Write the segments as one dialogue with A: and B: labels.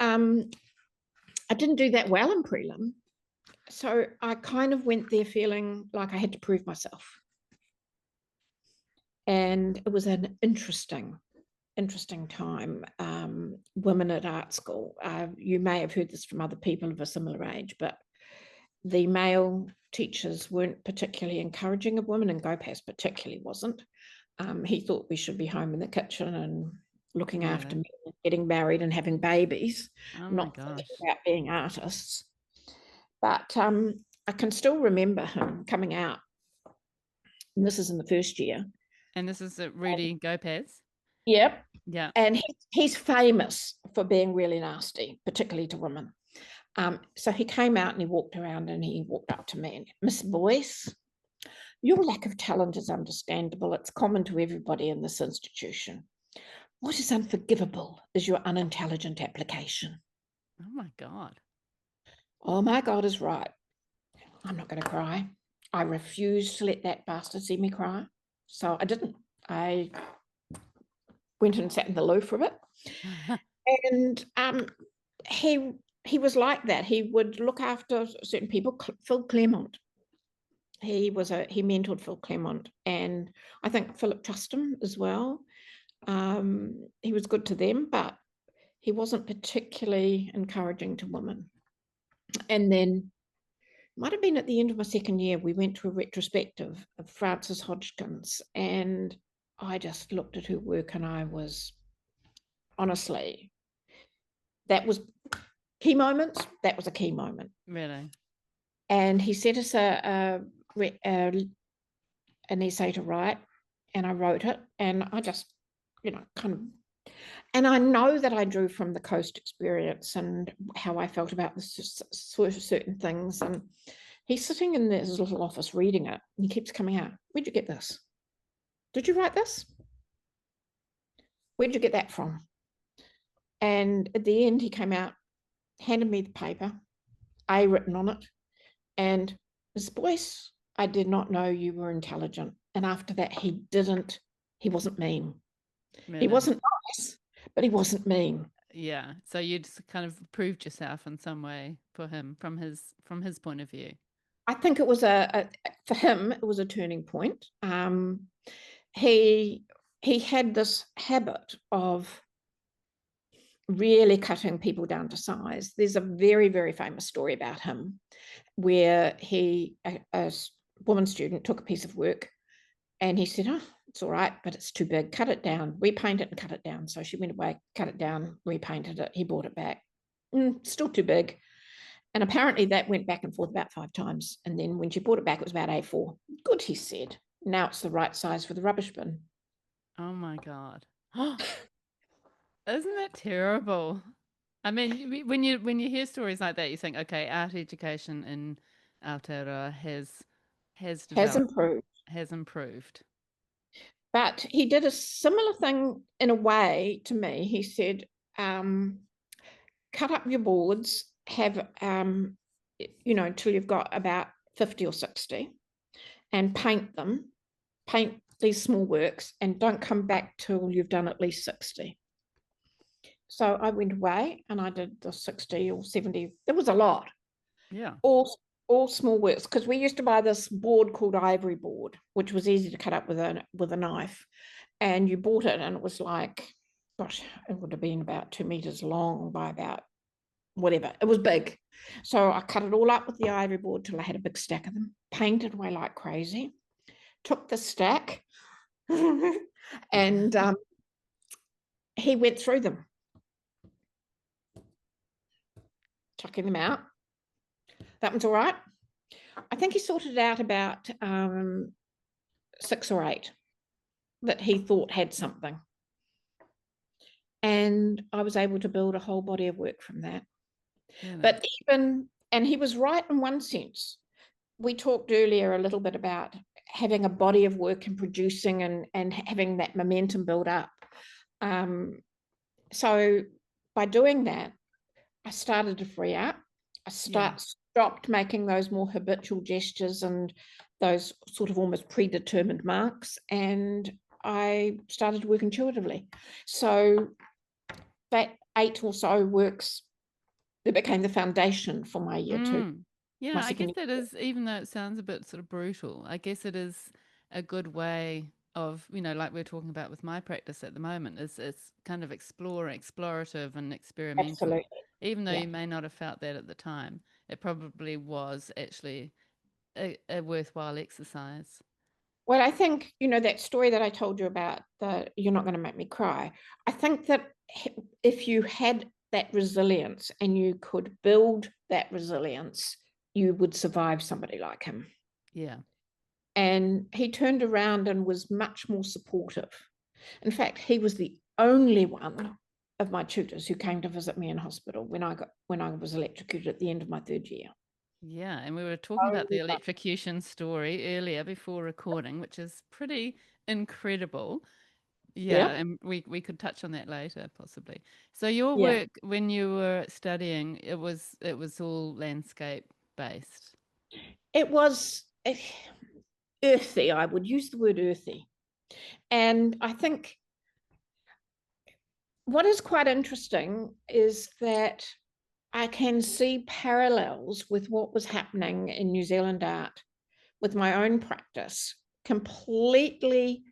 A: I didn't do that well in prelim. So I kind of went there feeling like I had to prove myself. And it was an interesting time. Women at art school. You may have heard this from other people of a similar age, but the male teachers weren't particularly encouraging of women, and Gopaz particularly wasn't. He thought we should be home in the kitchen and looking after men, getting married and having babies, not thinking about being artists. But I can still remember him coming out, and this is in the first year.
B: And this is Rudy Gopaz?
A: Yep.
B: Yeah.
A: And he's famous for being really nasty, particularly to women. So he came out and he walked around and he walked up to me and, Miss Boyce, your lack of talent is understandable. It's common to everybody in this institution. What is unforgivable is your unintelligent application.
B: Oh, my God.
A: Oh, my God is right. I'm not going to cry. I refused to let that bastard see me cry. So I didn't. I went and sat in the loo for a bit. And he was like that. He would look after certain people. Phil Claremont. He mentored Phil Claremont, and I think Philip Trustham as well. He was good to them, but he wasn't particularly encouraging to women. And then, might have been at the end of my second year, we went to a retrospective of Frances Hodgkins, and I just looked at her work and I was, honestly, that was key moments. That was a key moment.
B: Really?
A: And he sent us an essay to write, and I wrote it, and I just, kind of, and I know that I drew from the coast experience and how I felt about certain things. And he's sitting in his little office reading it, and he keeps coming out. Where'd you get this? Did you write this? Where'd you get that from? And at the end, he came out, handed me the paper, written on it, and Miss Boyce, I did not know you were intelligent. And after that, he wasn't mean. Really? He wasn't nice, but he wasn't mean.
B: Yeah. So you just kind of proved yourself in some way for him from his point of view.
A: I think it was for him, it was a turning point. He had this habit of really cutting people down to size. There's a very, very famous story about him where a woman student took a piece of work and he said, oh, it's all right, but it's too big. Cut it down, repaint it and cut it down. So she went away, cut it down, repainted it. He brought it back. Still too big. And apparently that went back and forth about 5 times. And then when she brought it back, it was about A4. Good, he said. Now it's the right size for the rubbish bin.
B: Oh, my God. Isn't that terrible? I mean, when you hear stories like that, you think, okay, art education in Aotearoa has improved.
A: But he did a similar thing in a way to me. He said, cut up your boards, have, till you've got about 50 or 60 and paint these small works and don't come back till you've done at least 60. So I went away and I did the 60 or 70. There was a lot.
B: Yeah.
A: All small works, because we used to buy this board called ivory board, which was easy to cut up with a knife. And you bought it and it was like, gosh, it would have been about 2 meters long by about whatever. It was big. So I cut it all up with the ivory board till I had a big stack of them, painted away like crazy, took the stack and he went through them, chucking them out. That one's all right. I think he sorted out about 6 or 8 that he thought had something. And I was able to build a whole body of work from that. Yeah, but and he was right in one sense. We talked earlier a little bit about having a body of work and producing and having that momentum build up. So by doing that, I started to free up. I stopped making those more habitual gestures and those sort of almost predetermined marks, and I started to work intuitively. So that 8 or so works it became the foundation for my year two,
B: Mm.
A: my
B: Yeah, I
A: second
B: guess
A: year.
B: that is, even though it sounds a bit sort of brutal, I guess it is a good way of, like we're talking about with my practice at the moment, is it's kind of explorative and experimental.
A: Absolutely.
B: Even though
A: Yeah.
B: you may not have felt that at the time, it probably was actually a worthwhile exercise.
A: Well, I think, that story that I told you about, the You're Not Going to Make Me Cry. I think that if you had that resilience and you could build that resilience, you would survive somebody like him.
B: Yeah.
A: And he turned around and was much more supportive. In fact, he was the only one of my tutors who came to visit me in hospital when I was electrocuted at the end of my third year.
B: Yeah, and we were talking about the electrocution story earlier before recording, which is pretty incredible. Yeah,
A: Yeah,
B: and we could touch on that later, possibly. So your
A: yeah.
B: work when you were studying, it was all landscape based.
A: It was earthy. I would use the word earthy. And I think what is quite interesting is that I can see parallels with what was happening in New Zealand art with my own practice, completely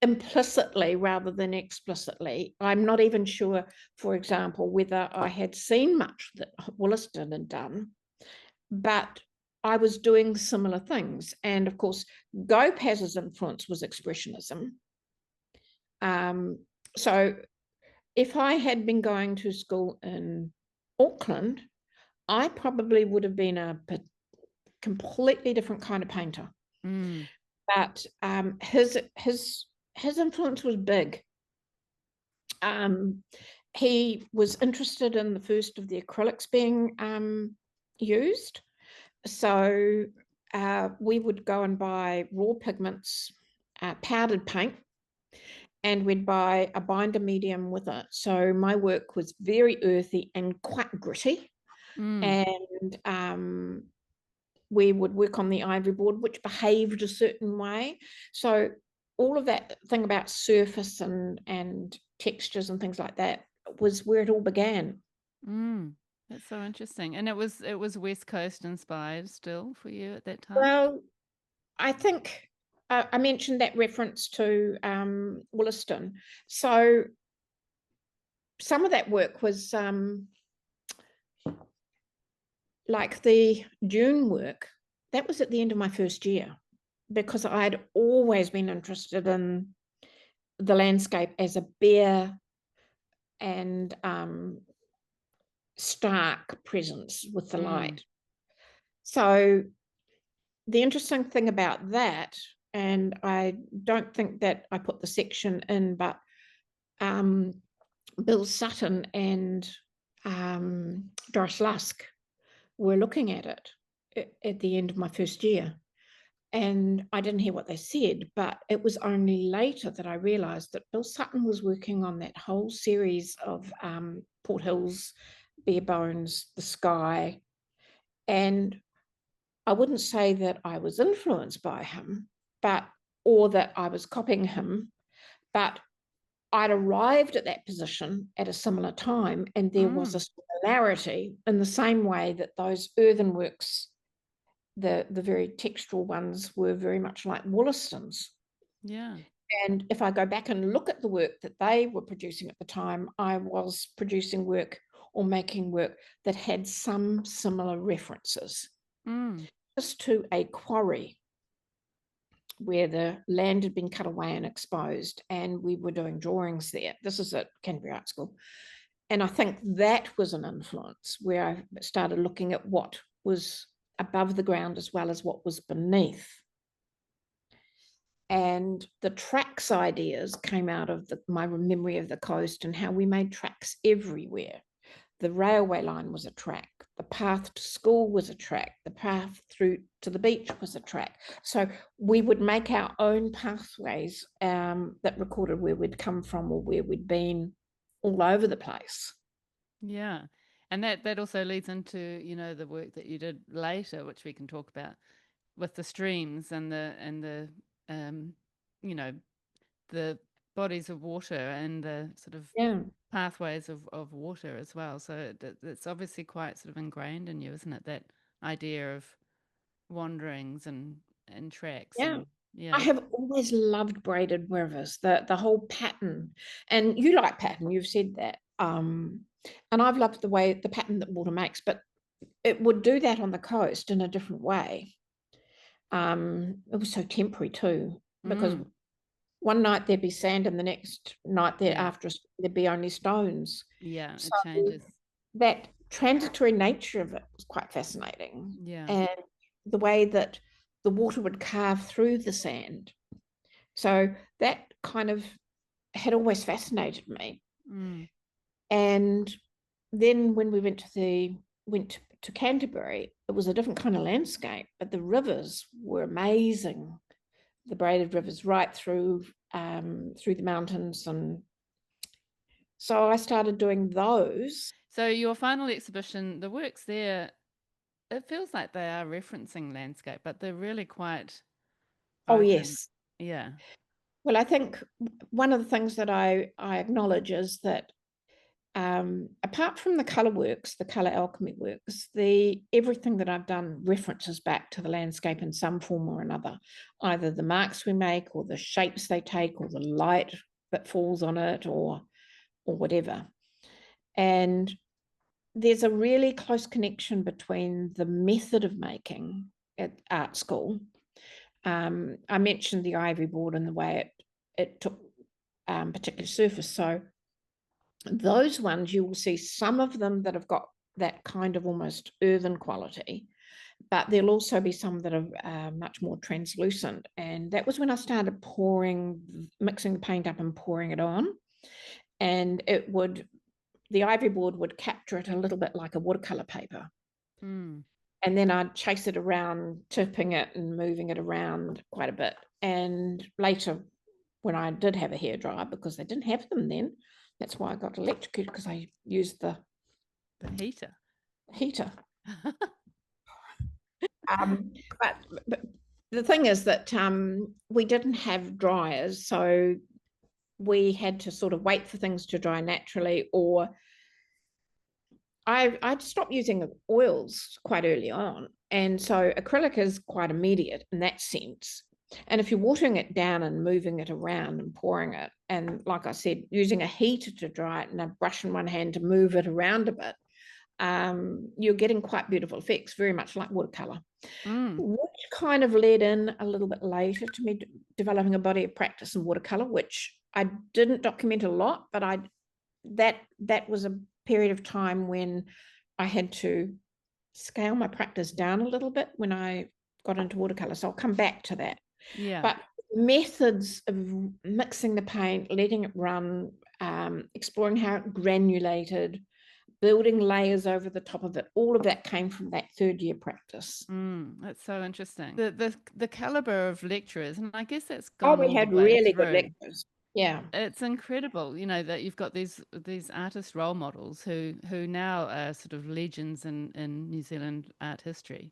A: implicitly rather than explicitly. I'm not even sure, for example, whether I had seen much that Wollaston had done, but I was doing similar things. And of course, Gopaz's influence was expressionism. So if I had been going to school in Auckland, I probably would have been a completely different kind of painter.
B: Mm,
A: But his influence was big. He was interested in the first of the acrylics being used. So we would go and buy raw pigments, powdered paint, and we'd buy a binder medium with it. So my work was very earthy and quite gritty.
B: mm,
A: And we would work on the ivory board, which behaved a certain way. So all of that thing about surface and textures and things like that was where it all began.
B: mm. That's so interesting. And it was West Coast inspired still for you at that time?
A: Well, I think I mentioned that reference to Wollaston. So some of that work was like the June work. That was at the end of my first year because I'd always been interested in the landscape as a bare and stark presence with the
B: Mm,
A: light. So the interesting thing about that, and I don't think that I put the section in, but um, Bill Sutton and Doris Lusk were looking at it at the end of my first year. And I didn't hear what they said, but it was only later that I realised that Bill Sutton was working on that whole series of Port Hills, Bare Bones, The Sky. And I wouldn't say that I was influenced by him, but or that I was copying him, but I'd arrived at that position at a similar time, and there was a
B: mm.
A: similarity in the same way that those earthenworks, the very textural ones, were very much like Wollaston's.
B: Yeah.
A: And if I go back and look at the work that they were producing at the time, I was producing work or making work that had some similar references,
B: Mm,
A: just to a quarry where the land had been cut away and exposed, and we were doing drawings there. This is at Canterbury Art School. And I think that was an influence where I started looking at what was above the ground as well as what was beneath. And the tracks ideas came out of my memory of the coast and how we made tracks everywhere. The railway line was a track, the path to school was a track, the path through to the beach was a track. So we would make our own pathways that recorded where we'd come from or where we'd been all over the place.
B: yeah. And that also leads into, the work that you did later, which we can talk about with the streams and the you know, the bodies of water and the sort of
A: Yeah,
B: pathways of water as well. So it's obviously quite sort of ingrained in you, isn't it? That idea of wanderings and tracks
A: yeah.
B: and
A: I
B: yeah.
A: have always loved braided rivers, the whole pattern. And you like pattern, you've said that. And I've loved the way the pattern that water makes, but it would do that on the coast in a different way. It was so temporary too, because
B: Mm,
A: one night there'd be sand and the next night
B: yeah.
A: thereafter there'd be only stones.
B: Yeah.
A: So
B: It changes.
A: that transitory nature of it was quite fascinating.
B: Yeah.
A: And the way that the water would carve through the sand. So that kind of had always fascinated me.
B: Mm,
A: And then when we went to Canterbury, it was a different kind of landscape, but the rivers were amazing. The braided rivers right through the mountains, and so I started doing those.
B: so your final exhibition, the works there, it feels like they are referencing landscape, but they're really quite
A: Oh
B: open.
A: yes.
B: Yeah.
A: Well, I think one of the things that I acknowledge is that apart from the color works, the color alchemy works, the everything that I've done references back to the landscape in some form or another, either the marks we make or the shapes they take or the light that falls on it or whatever. And there's a really close connection between the method of making at art school. I mentioned the ivory board and the way it took particular surface. So those ones, you will see some of them that have got that kind of almost earthen quality, but there'll also be some that are much more translucent. And that was when I started mixing the paint up and pouring it on. And the ivory board would capture it a little bit like a watercolor paper.
B: Mm.
A: And then I'd chase it around, tipping it and moving it around quite a bit. And later, when I did have a hairdryer, because they didn't have them then, that's why I got electrocuted, because I used the
B: The heater.
A: heater. But the thing is that we didn't have dryers, so we had to sort of wait for things to dry naturally, or I'd stopped using oils quite early on. And so acrylic is quite immediate in that sense. And if you're watering it down and moving it around and pouring it, and like I said, using a heater to dry it and a brush in one hand to move it around a bit, you're getting quite beautiful effects, very much like watercolor,
B: Mm.
A: which kind of led in a little bit later to me developing a body of practice in watercolor, which I didn't document a lot, but that was a period of time when I had to scale my practice down a little bit when I got into watercolor. So I'll come back to that.
B: Yeah.
A: But methods of mixing the paint, letting it run, exploring how it granulated, building layers over the top of it, all of that came from that third year practice.
B: That's so interesting. The caliber of lecturers, and I guess that's
A: Oh,
B: gone
A: we
B: all the
A: had
B: way
A: really good
B: through.
A: lecturers. Yeah.
B: It's incredible, that you've got these artist role models who now are sort of legends in New Zealand art history.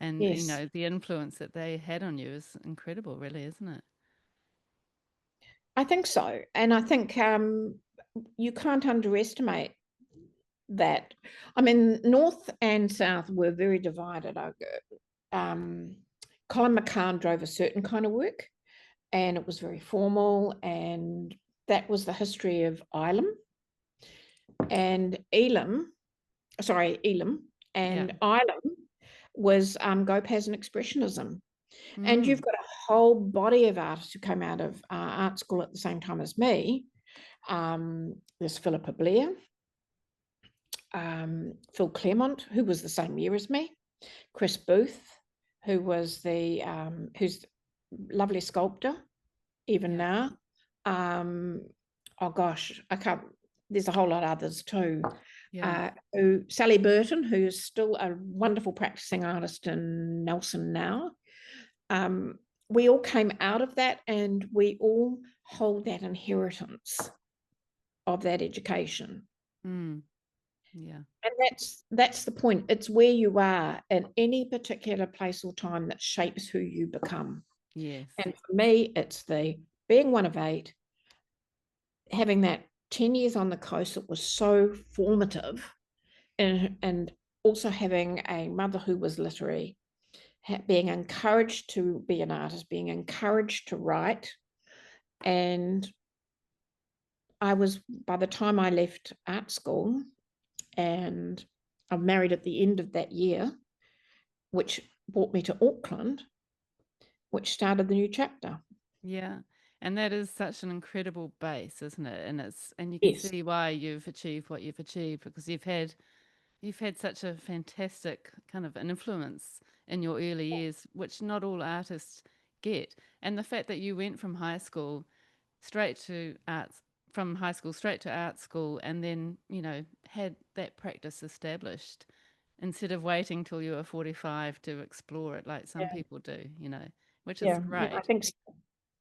B: And
A: Yes.
B: the influence that they had on you is incredible, really, isn't it?
A: I think so. And I think you can't underestimate that. I mean, North and South were very divided. Colin McCann drove a certain kind of work, and it was very formal, and that was the history of Ilam and Elam. Sorry, Elam
B: Yeah.
A: and Ilam was Gopaz and Expressionism. And you've
B: Mm.
A: got a whole body of artists who came out of art school at the same time as me. There's Philippa Blair, Phil Claremont, who was the same year as me, Chris Booth, who was who's lovely sculptor even
B: Yeah.
A: now. Oh gosh, I can't. There's a whole lot of others too.
B: Yeah.
A: Sally Burton, who's still a wonderful practicing artist in Nelson now. We all came out of that, and we all hold that inheritance of that education.
B: Mm. Yeah.
A: And that's the point. It's where you are in any particular place or time that shapes who you become.
B: Yes.
A: And for me, it's the being one of eight, having that 10 years on the coast, it was so formative, and also having a mother who was literary, being encouraged to be an artist, being encouraged to write. And I was, by the time I left art school, and I married at the end of that year, which brought me to Auckland, which started the new chapter.
B: Yeah. And that is such an incredible base, isn't it? And you can
A: Yes.
B: see why you've achieved what you've achieved, because you've had such a fantastic kind of an influence in your early years, which not all artists get. And the fact that you went from high school straight to arts, from high school straight to art school, and then, had that practice established instead of waiting till you were 45 to explore it like some
A: Yeah.
B: people do, which is
A: Yeah. I
B: great.
A: think